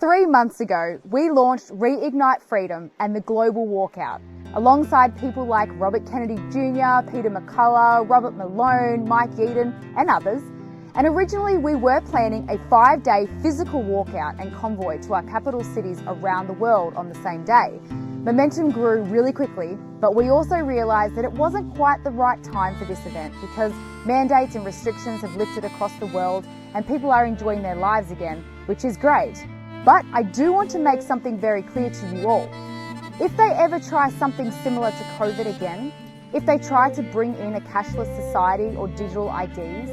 3 months ago, we launched Reignite Freedom and the Global Walkout, alongside people like Robert Kennedy Jr., Peter McCullough, Robert Malone, Mike Yeadon, and others. And originally we were planning a 5-day physical walkout and convoy to our capital cities around the world on the same day. Momentum grew really quickly, but we also realised that it wasn't quite the right time for this event because mandates and restrictions have lifted across the world and people are enjoying their lives again, which is great. But I do want to make something very clear to you all. If they ever try something similar to COVID again, if they try to bring in a cashless society or digital IDs,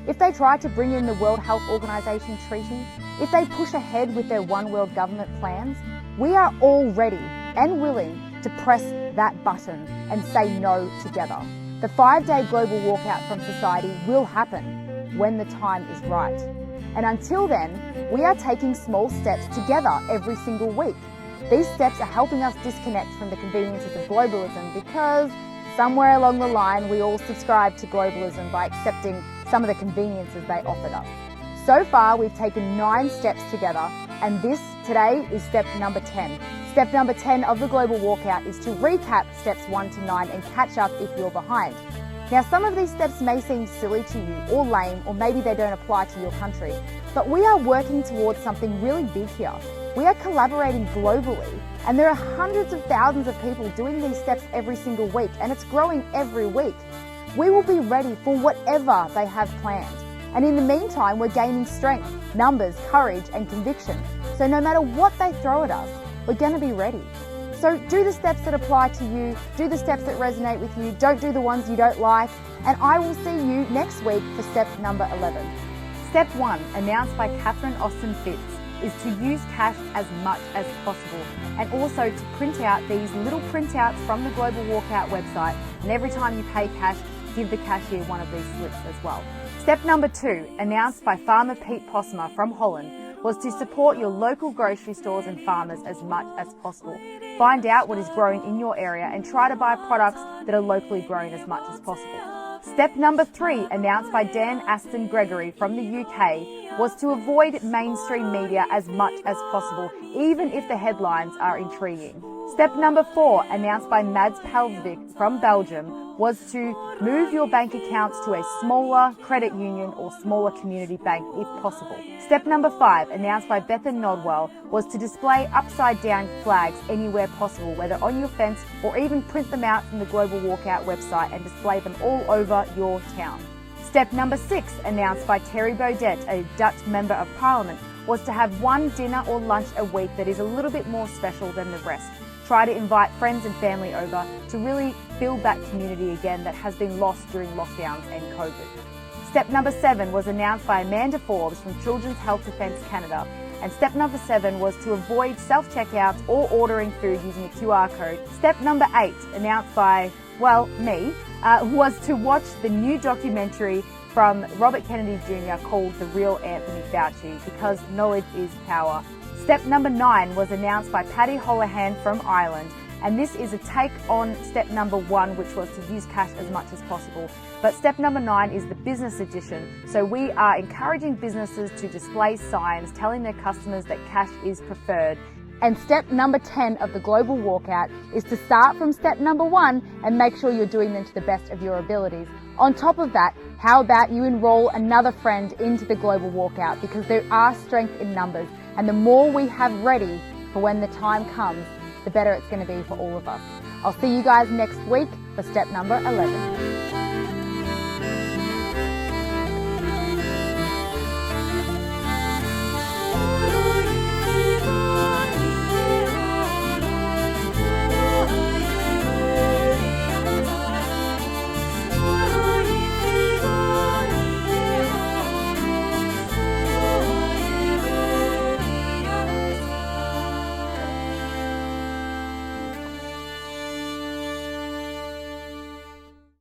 if they try to bring in the World Health Organization treaty, if they push ahead with their One World Government plans, we are all ready and willing to press that button and say no together. The 5-day global walkout from society will happen when the time is right. And until then, we are taking small steps together every single week. These steps are helping us disconnect from the conveniences of globalism because somewhere along the line we all subscribed to globalism by accepting some of the conveniences they offered us. So far, we've taken 9 steps together, and this today is step number 10. Step number 10 of the global walkout is to recap steps 1 to 9 and catch up if you're behind. Now, some of these steps may seem silly to you or lame, or maybe they don't apply to your country, but we are working towards something really big here. We are collaborating globally, and there are hundreds of thousands of people doing these steps every single week, and it's growing every week. We will be ready for whatever they have planned. And in the meantime, we're gaining strength, numbers, courage, and conviction. So no matter what they throw at us, we're going to be ready. So do the steps that apply to you, do the steps that resonate with you, don't do the ones you don't like, and I will see you next week for step number 11. Step 1, announced by Catherine Austin Fitz, is to use cash as much as possible, and also to print out these little printouts from the Global Walkout website, and every time you pay cash, give the cashier one of these slips as well. Step number 2, announced by farmer Pete Posma from Holland, was to support your local grocery stores and farmers as much as possible. Find out what is growing in your area and try to buy products that are locally grown as much as possible. Step number 3, announced by Dan Aston Gregory from the UK, was to avoid mainstream media as much as possible, even if the headlines are intriguing. Step number 4, announced by Mads Palvik from Belgium, was to move your bank accounts to a smaller credit union or smaller community bank if possible. Step number 5, announced by Bethan Nodwell, was to display upside down flags anywhere possible, whether on your fence or even print them out from the Global Walkout website and display them all over your town. Step number 6, announced by Terry Baudet, a Dutch Member of Parliament, was to have one dinner or lunch a week that is a little bit more special than the rest. Try to invite friends and family over to really build that community again that has been lost during lockdowns and COVID. Step number 7 was announced by Amanda Forbes from Children's Health Defence Canada, and step number 7 was to avoid self-checkouts or ordering food using a QR code. Step number 8, announced by, me, was to watch the new documentary from Robert Kennedy Jr. called The Real Anthony Fauci, because knowledge is power. Step number 9 was announced by Paddy Holohan from Ireland, and this is a take on step number 1, which was to use cash as much as possible. But step number 9 is the business edition, so we are encouraging businesses to display signs telling their customers that cash is preferred. And step number 10 of the Global Walkout is to start from step number 1 and make sure you're doing them to the best of your abilities. On top of that, how about you enroll another friend into the Global Walkout, because there are strength in numbers, and the more we have ready for when the time comes, the better it's going to be for all of us. I'll see you guys next week for step number 11.